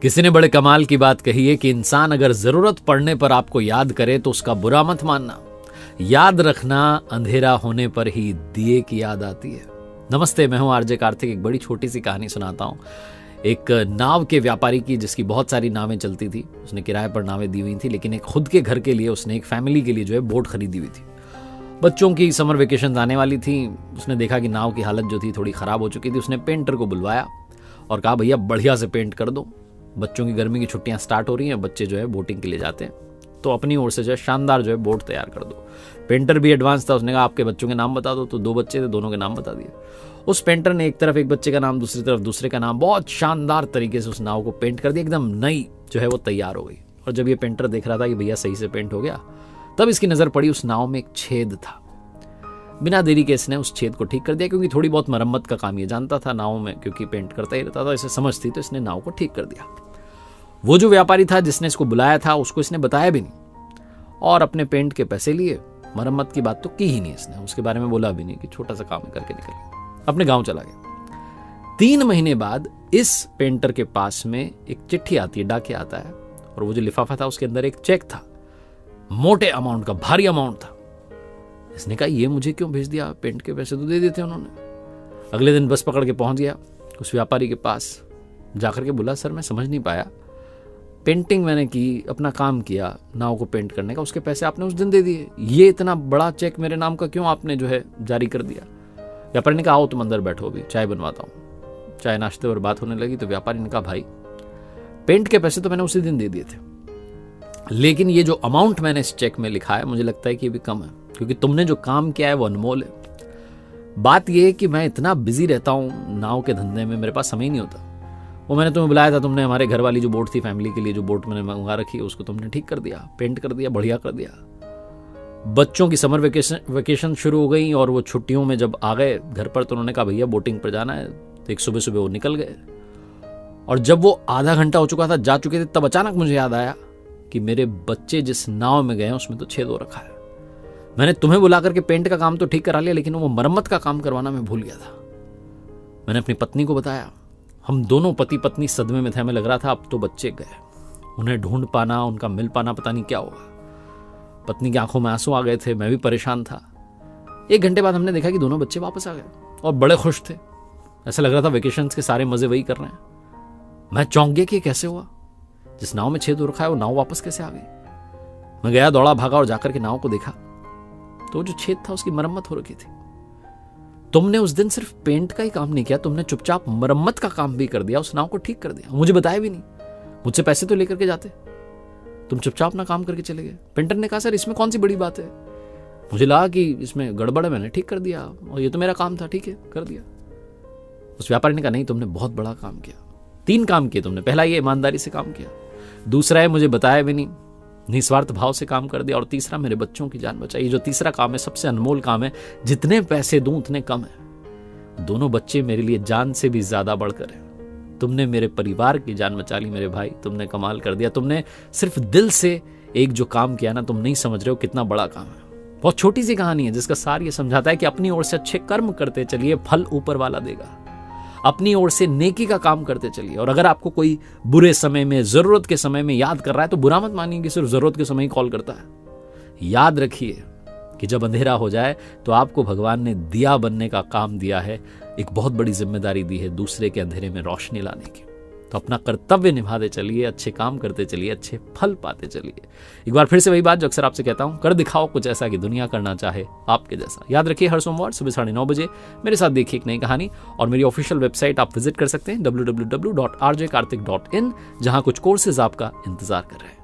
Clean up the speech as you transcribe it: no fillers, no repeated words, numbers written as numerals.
किसी ने बड़े कमाल की बात कही है कि इंसान अगर जरूरत पड़ने पर आपको याद करे तो उसका बुरा मत मानना। याद रखना, अंधेरा होने पर ही दिए की याद आती है। नमस्ते, मैं हूं आरजे कार्तिक। एक बड़ी छोटी सी कहानी सुनाता हूं। एक नाव के व्यापारी की, जिसकी बहुत सारी नावें चलती थी। उसने किराए पर नावें दी हुई थी, लेकिन एक खुद के घर के लिए उसने एक फैमिली के लिए जो है बोट खरीदी हुई थी। बच्चों की समर वेकेशन आने वाली थी। उसने देखा कि नाव की हालत जो थी थोड़ी खराब हो चुकी थी। उसने पेंटर को बुलवाया और कहा, भैया बढ़िया से पेंट कर दो, बच्चों की गर्मी की छुट्टियां स्टार्ट हो रही हैं, बच्चे जो है बोटिंग के लिए जाते हैं, तो अपनी ओर से जो है शानदार जो है बोट तैयार कर दो। पेंटर भी एडवांस था। उसने कहा आपके बच्चों के नाम बता दो। तो 2 बच्चे थे, दोनों के नाम बता दिए। उस पेंटर ने एक तरफ एक बच्चे का नाम, दूसरी तरफ दूसरे का नाम, बहुत शानदार तरीके से उस नाव को पेंट कर दिया। एकदम नई जो है वो तैयार हो गई। और जब ये पेंटर देख रहा था कि भैया सही से पेंट हो गया, तब इसकी नजर पड़ी उस नाव में एक छेद था। बिना देरी के इसने उस छेद को ठीक कर दिया, क्योंकि थोड़ी बहुत मरम्मत का काम ये जानता था नाव में, क्योंकि पेंट करता ही रहता था, इसे समझ थी, तो इसने नाव को ठीक कर दिया। वो जो व्यापारी था जिसने इसको बुलाया था, उसको इसने बताया भी नहीं और अपने पेंट के पैसे लिए। मरम्मत की बात तो की ही नहीं इसने, उसके बारे में बोला भी नहीं कि छोटा सा काम करके निकल गया, अपने गांव चला गया। 3 महीने बाद इस पेंटर के पास में एक चिट्ठी आती है, डाकिया आता है, और वो जो लिफाफा था उसके अंदर एक चेक था, मोटे अमाउंट का, भारी अमाउंट था। इसने कहा ये मुझे क्यों भेज दिया, पेंट के पैसे तो दे देते उन्होंने। अगले दिन बस पकड़ के पहुंच गया उस व्यापारी के पास। जाकर के बोला, सर मैं समझ नहीं पाया, पेंटिंग मैंने की, अपना काम किया नाव को पेंट करने का, उसके पैसे आपने उस दिन दे दिए, ये इतना बड़ा चेक मेरे नाम का क्यों आपने जो है जारी कर दिया। व्यापारी ने कहा, आओ तुम अंदर बैठो, अभी चाय बनवाता हूँ। चाय नाश्ते और बात होने लगी तो व्यापारी ने कहा, भाई पेंट के पैसे तो मैंने उसी दिन दे दिए थे, लेकिन ये जो अमाउंट मैंने इस चेक में लिखा है, मुझे लगता है कि ये भी कम है, क्योंकि तुमने जो काम किया है वो अनमोल है। बात यह है कि मैं इतना बिजी रहता हूँ नाव के धंधे में, मेरे पास समय ही नहीं होता। वो मैंने तुम्हें बुलाया था, तुमने हमारे घर वाली जो बोट थी फैमिली के लिए, जो बोट मैंने मंगा रखी है, उसको तुमने ठीक कर दिया, पेंट कर दिया, बढ़िया कर दिया। बच्चों की समर वेकेशन शुरू हो गई और वो छुट्टियों में जब आ गए घर पर, तो उन्होंने कहा भैया बोटिंग पर जाना है। तो एक सुबह सुबह वो निकल गए, और जब वो आधा घंटा हो चुका था, जा चुके थे, तब अचानक मुझे याद आया कि मेरे बच्चे जिस नाव में गए उसमें तो छेद हो रखा है। मैंने तुम्हें बुला करके पेंट का काम तो ठीक करा लिया, लेकिन वो मरम्मत का काम करवाना मैं भूल गया था। मैंने अपनी पत्नी को बताया। हम दोनों पति पत्नी सदमे में थे। हमें लग रहा था अब तो बच्चे गए, उन्हें ढूंढ पाना, उनका मिल पाना पता नहीं क्या होगा। पत्नी की आंखों में आंसू आ गए थे, मैं भी परेशान था। 1 घंटे बाद हमने देखा कि दोनों बच्चे वापस आ गए और बड़े खुश थे। ऐसा लग रहा था वेकेशंस के सारे मजे वही कर रहे हैं। मैं चौंक गया कि ये कैसे हुआ, जिस नाव में छेद हो रखा है वो नाव वापस कैसे आ गई। मैं गया, दौड़ा भागा और जाकर के नाव को देखा, तो जो छेद था उसकी मरम्मत हो रखी थी। तुमने उस दिन सिर्फ पेंट का ही काम नहीं किया, तुमने चुपचाप मरम्मत का काम भी कर दिया, उस नाव को ठीक कर दिया, मुझे बताया भी नहीं। मुझसे पैसे तो लेकर के जाते, तुम चुपचाप अपना काम करके चले गए। पेंटर ने कहा, सर इसमें कौन सी बड़ी बात है, मुझे लगा कि इसमें गड़बड़ है, मैंने ठीक कर दिया, और ये तो मेरा काम था, ठीक है कर दिया। उस व्यापारी ने कहा, नहीं तुमने बहुत बड़ा काम किया। 3 काम किए तुमने। पहला ये ईमानदारी से काम किया, दूसरा है मुझे बताया भी नहीं, निस्वार्थ भाव से काम कर दिया, और तीसरा मेरे बच्चों की जान बचाई। ये जो तीसरा काम है सबसे अनमोल काम है, जितने पैसे दूं उतने कम है। दोनों बच्चे मेरे लिए जान से भी ज्यादा बढ़कर है। तुमने मेरे परिवार की जान बचा ली मेरे भाई, तुमने कमाल कर दिया। तुमने सिर्फ दिल से एक जो काम किया ना, तुम नहीं समझ रहे हो कितना बड़ा काम है। बहुत छोटी सी कहानी है जिसका सार ये समझाता है कि अपनी ओर से अच्छे कर्म करते चलिए, फल ऊपर वाला देगा। अपनी ओर से नेकी का काम करते चलिए। और अगर आपको कोई बुरे समय में, जरूरत के समय में याद कर रहा है, तो बुरा मत मानिए कि सिर्फ जरूरत के समय ही कॉल करता है। याद रखिए कि जब अंधेरा हो जाए तो आपको भगवान ने दिया बनने का काम दिया है, एक बहुत बड़ी जिम्मेदारी दी है दूसरे के अंधेरे में रोशनी लाने की। तो अपना कर्तव्य निभाते चलिए, अच्छे काम करते चलिए, अच्छे फल पाते चलिए। एक बार फिर से वही बात जो अक्सर आपसे कहता हूं, कर दिखाओ कुछ ऐसा कि दुनिया करना चाहे आपके जैसा। याद रखिए, हर सोमवार सुबह 9:30 बजे मेरे साथ देखिए एक नई कहानी। और मेरी ऑफिशियल वेबसाइट आप विजिट कर सकते हैं www.rjkartik.in, जहां कुछ कोर्सेज आपका इंतजार कर रहे हैं।